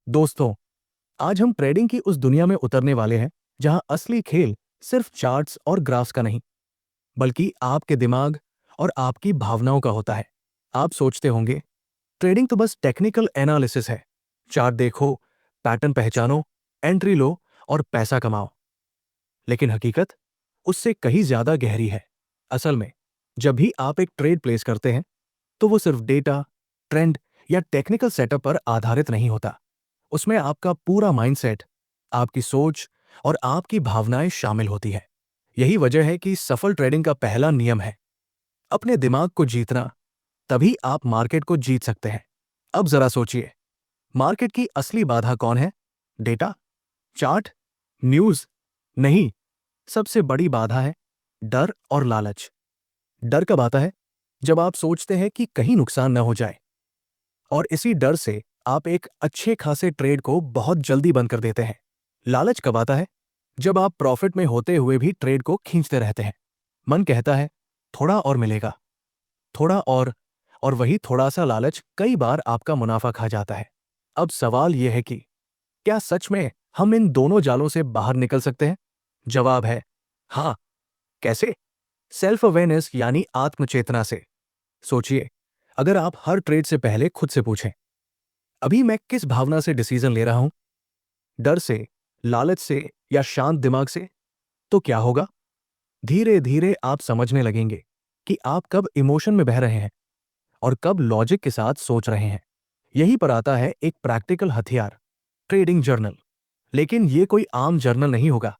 दोस्तों, आज हम ट्रेडिंग की उस दुनिया में उतरने वाले हैं जहां असली खेल सिर्फ चार्ट्स और ग्राफ्स का नहीं, बल्कि आपके दिमाग और आपकी भावनाओं का होता है। आप सोचते होंगे, ट्रेडिंग तो बस टेक्निकल एनालिसिस है। चार्ट देखो, पैटर्न पहचानो, एंट्री लो और पैसा कमाओ। लेकिन हकीकत उससे कहीं ज्यादा गहरी है। असल में, जब भी आप एक ट्रेड प्लेस करते हैं, तो वो सिर्फ डेटा, ट्रेंड या टेक्निकल सेटअप पर आधारित नहीं होता। उसमें आपका पूरा माइंडसेट, आपकी सोच और आपकी भावनाएं शामिल होती है। यही वजह है कि सफल ट्रेडिंग का पहला नियम है अपने दिमाग को जीतना। तभी आप मार्केट को जीत सकते हैं। अब जरा सोचिए, मार्केट की असली बाधा कौन है? Data, chart, news? नहीं, सबसे बड़ी बाधा है डर और लालच। डर कब आता है? जब आप सोचते हैं कि कहीं नुकसान न हो जाए, और इसी डर से आप एक अच्छे खासे ट्रेड को बहुत जल्दी बंद कर देते हैं। लालच कब आता है? जब आप प्रॉफिट में होते हुए भी ट्रेड को खींचते रहते हैं। मन कहता है थोड़ा और मिलेगा, थोड़ा और वही थोड़ा सा लालच कई बार आपका मुनाफा खा जाता है। अब सवाल यह है कि क्या सच में हम इन दोनों जालों से बाहर निकल सकते हैं? जवाब है हाँ। कैसे? सेल्फ अवेयरनेस यानी आत्मचेतना से। सोचिए, अगर आप हर ट्रेड से पहले खुद से पूछें, अभी मैं किस भावना से डिसीजन ले रहा हूं? डर से, लालच से या शांत दिमाग से? तो क्या होगा? धीरे धीरे आप समझने लगेंगे कि आप कब इमोशन में बह रहे हैं और कब लॉजिक के साथ सोच रहे हैं। यहीं पर आता है एक प्रैक्टिकल हथियार, ट्रेडिंग जर्नल। लेकिन यह कोई आम जर्नल नहीं होगा।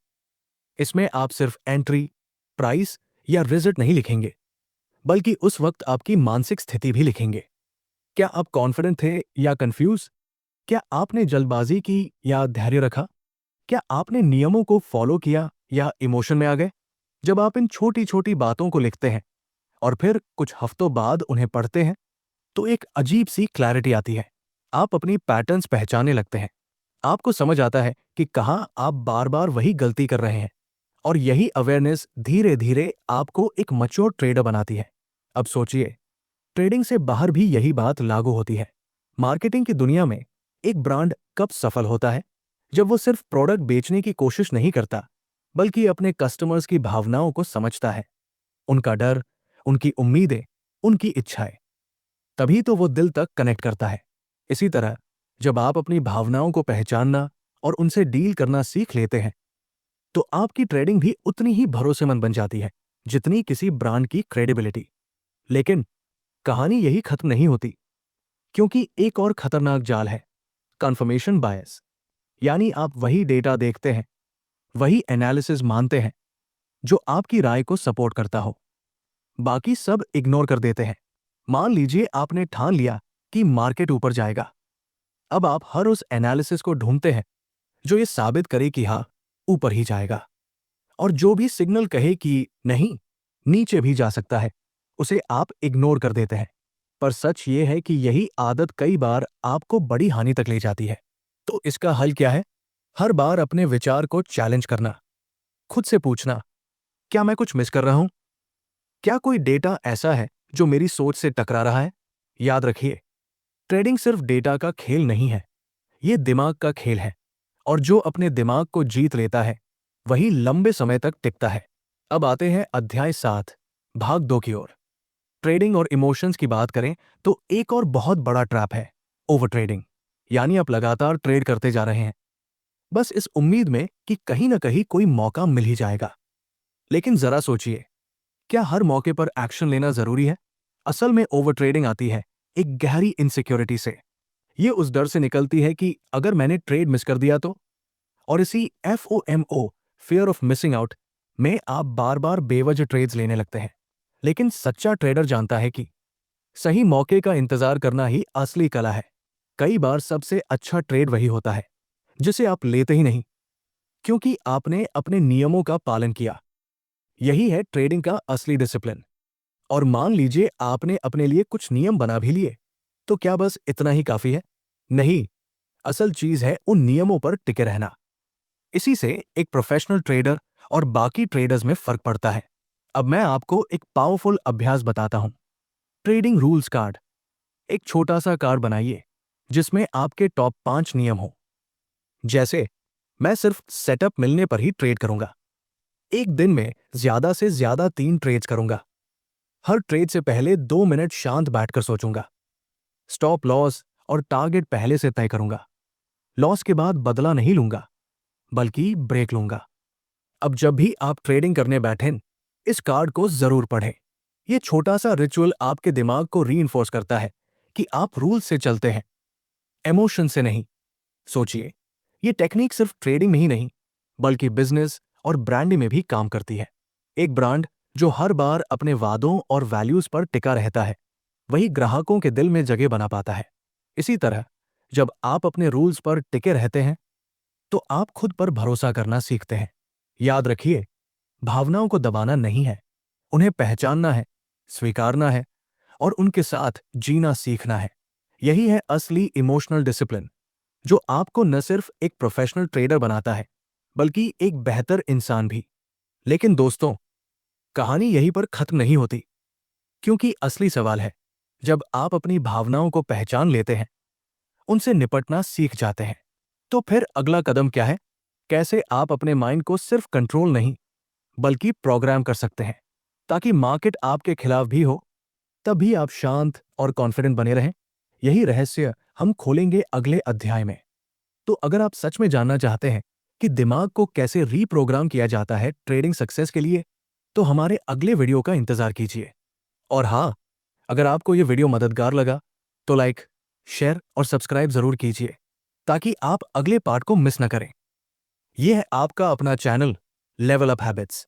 इसमें आप सिर्फ एंट्री, प्राइस या रिजल्ट नहीं लिखेंगे, बल्कि उस वक्त आपकी मानसिक स्थिति भी लिखेंगे। क्या आप कॉन्फिडेंट थे या कंफ्यूज? क्या आपने जल्दबाजी की या धैर्य रखा? क्या आपने नियमों को फॉलो किया या इमोशन में आ गए? जब आप इन छोटी छोटी बातों को लिखते हैं और फिर कुछ हफ्तों बाद उन्हें पढ़ते हैं, तो एक अजीब सी क्लैरिटी आती है। आप अपनी पैटर्न्स पहचानने लगते हैं। आपको समझ आता है कि कहाँ आप बार बार वही गलती कर रहे हैं, और यही अवेयरनेस धीरे धीरे आपको एक मैच्योर ट्रेडर बनाती है। अब सोचिए, ट्रेडिंग से बाहर भी यही बात लागू होती है। मार्केटिंग की दुनिया में एक ब्रांड कब सफल होता है? जब वो सिर्फ प्रोडक्ट बेचने की कोशिश नहीं करता, बल्कि अपने कस्टमर्स की भावनाओं को समझता है, उनका डर, उनकी उम्मीदें, उनकी इच्छाएं। तभी तो वो दिल तक कनेक्ट करता है। इसी तरह, जब आप अपनी भावनाओं को पहचानना और उनसे डील करना सीख लेते हैं, तो आपकी ट्रेडिंग भी उतनी ही भरोसेमंद बन जाती है जितनी किसी ब्रांड की क्रेडिबिलिटी। लेकिन कहानी यही खत्म नहीं होती, क्योंकि एक और खतरनाक जाल है, कंफर्मेशन बायस। यानी आप वही डेटा देखते हैं, वही एनालिसिस मानते हैं जो आपकी राय को सपोर्ट करता हो, बाकी सब इग्नोर कर देते हैं। मान लीजिए आपने ठान लिया कि मार्केट ऊपर जाएगा। अब आप हर उस एनालिसिस को ढूंढते हैं जो ये साबित करे कि हाँ, ऊपर ही जाएगा, और जो भी सिग्नल कहे कि नहीं, नीचे भी जा सकता है, उसे आप इग्नोर कर देते हैं। पर सच ये है कि यही आदत कई बार आपको बड़ी हानि तक ले जाती है। तो इसका हल क्या है? हर बार अपने विचार को चैलेंज करना, खुद से पूछना, क्या मैं कुछ मिस कर रहा हूं? क्या कोई डेटा ऐसा है जो मेरी सोच से टकरा रहा है? याद रखिए, ट्रेडिंग सिर्फ डेटा का खेल नहीं है, ये दिमाग का खेल है। और जो अपने दिमाग को जीत लेता है, वही लंबे समय तक टिकता है। अब आते हैं अध्याय 7, भाग 2 की ओर। ट्रेडिंग और इमोशंस की बात करें तो एक और बहुत बड़ा ट्रैप है ओवर ट्रेडिंग। यानी आप लगातार ट्रेड करते जा रहे हैं, बस इस उम्मीद में कि कहीं ना कहीं कोई मौका मिल ही जाएगा। लेकिन जरा सोचिए, क्या हर मौके पर एक्शन लेना जरूरी है? असल में ओवर ट्रेडिंग आती है एक गहरी इनसिक्योरिटी से। ये उस डर से निकलती है कि अगर मैंने ट्रेड मिस कर दिया तो। और इसी FOMO, fear of missing out, में आप बार बार बेवजह ट्रेड्स लेने लगते हैं। लेकिन सच्चा ट्रेडर जानता है कि सही मौके का इंतजार करना ही असली कला है। कई बार सबसे अच्छा ट्रेड वही होता है जिसे आप लेते ही नहीं, क्योंकि आपने अपने नियमों का पालन किया। यही है ट्रेडिंग का असली डिसिप्लिन। और मान लीजिए आपने अपने लिए कुछ नियम बना भी लिए, तो क्या बस इतना ही काफी है? नहीं, असल चीज है उन नियमों पर टिके रहना। इसी से एक प्रोफेशनल ट्रेडर और बाकी ट्रेडर्स में फर्क पड़ता है। अब मैं आपको एक पावरफुल अभ्यास बताता हूं, ट्रेडिंग रूल्स कार्ड। एक छोटा सा कार्ड बनाइए जिसमें आपके टॉप 5 नियम हो। जैसे, मैं सिर्फ सेटअप मिलने पर ही ट्रेड करूंगा। एक दिन में ज्यादा से ज्यादा 3 ट्रेड्स करूंगा। हर ट्रेड से पहले 2 मिनट शांत बैठकर सोचूंगा। स्टॉप लॉस और टारगेट पहले से तय करूंगा। लॉस के बाद बदला नहीं लूंगा, बल्कि ब्रेक लूंगा। अब जब भी आप ट्रेडिंग करने बैठें, इस कार्ड को जरूर पढ़ें। यह छोटा सा रिचुअल आपके दिमाग को रीइंफोर्स करता है कि आप रूल से चलते हैं, इमोशन से नहीं। सोचिए, ये टेक्निक सिर्फ ट्रेडिंग में ही नहीं, बल्कि बिजनेस और ब्रांडिंग में भी काम करती है। एक ब्रांड जो हर बार अपने वादों और वैल्यूज पर टिका रहता है, वही ग्राहकों के दिल में जगह बना पाता है। इसी तरह, जब आप अपने रूल्स पर टिके रहते हैं, तो आप खुद पर भरोसा करना सीखते हैं। याद रखिए, भावनाओं को दबाना नहीं है, उन्हें पहचानना है, स्वीकारना है और उनके साथ जीना सीखना है। यही है असली इमोशनल डिसिप्लिन, जो आपको न सिर्फ एक प्रोफेशनल ट्रेडर बनाता है, बल्कि एक बेहतर इंसान भी। लेकिन दोस्तों, कहानी यहीं पर खत्म नहीं होती, क्योंकि असली सवाल है, जब आप अपनी भावनाओं को पहचान लेते हैं, उनसे निपटना सीख जाते हैं, तो फिर अगला कदम क्या है? कैसे आप अपने माइंड को सिर्फ कंट्रोल नहीं, बल्कि प्रोग्राम कर सकते हैं, ताकि मार्केट आपके खिलाफ भी हो, तब भी आप शांत और कॉन्फिडेंट बने रहें। यही रहस्य हम खोलेंगे अगले अध्याय में। तो अगर आप सच में जानना चाहते हैं कि दिमाग को कैसे रीप्रोग्राम किया जाता है ट्रेडिंग सक्सेस के लिए, तो हमारे अगले वीडियो का इंतजार कीजिए। और हाँ, अगर आपको ये वीडियो मददगार लगा, तो लाइक, शेयर और सब्सक्राइब जरूर कीजिए, ताकि आप अगले पार्ट को मिस न करें। यह है आपका अपना चैनल, लेवल अप हैबिट्स।